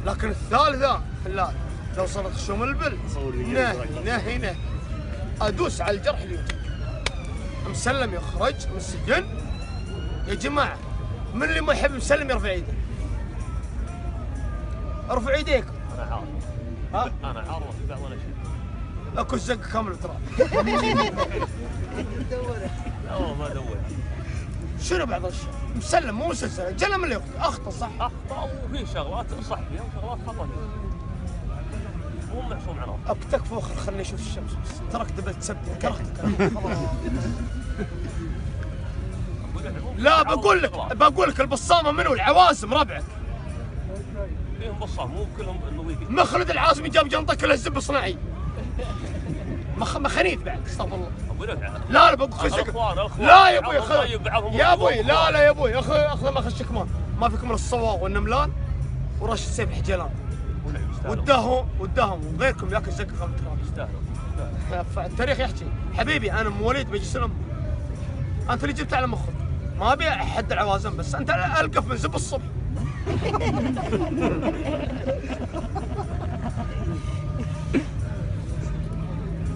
لكن الثالثة لا، لو صارت شوم البل نهي ادوس على الجرح اليوم. مسلم يخرج من السجن يا جماعة، من اللي ما يحب مسلم يرفع يده. ارفع يديك. انا عارف. ها؟ انا عارف بعض ولا شيء. اكو الزق كامل ترى. لا والله ما دور. شنو بعض الاشياء؟ مسلم مو مسلسل، جل من اللي اخطا صح؟ اخطا وفي شغلات صح فيها وشغلات خطا فيها. مو محسوم عنها. ابتك فوخر خليني اشوف الشمس بس، ترك دبل تسبني كرهتك. لا بقول لك البصامه منو؟ العوازم ربعك. فيهم بصام مو كلهم نظيفين. مخلد العازمي جاب جنطه كلها زب صناعي. مخنيث بعد استغفر الله. لا بقول خشك. لا يا ابوي يا ابوي لا يا ابوي اخذ ما خشك ما فيكم من الصواغ والنملان ورش السيف حجلان. وداهم وغيركم ياكل زق خمس تراب. يستاهلوا. التاريخ يحكي حبيبي، انا مواليد مجلس الامه. انت اللي جبت على مخك، ما ابي احد العوازم، بس انت القف من زب الصبح.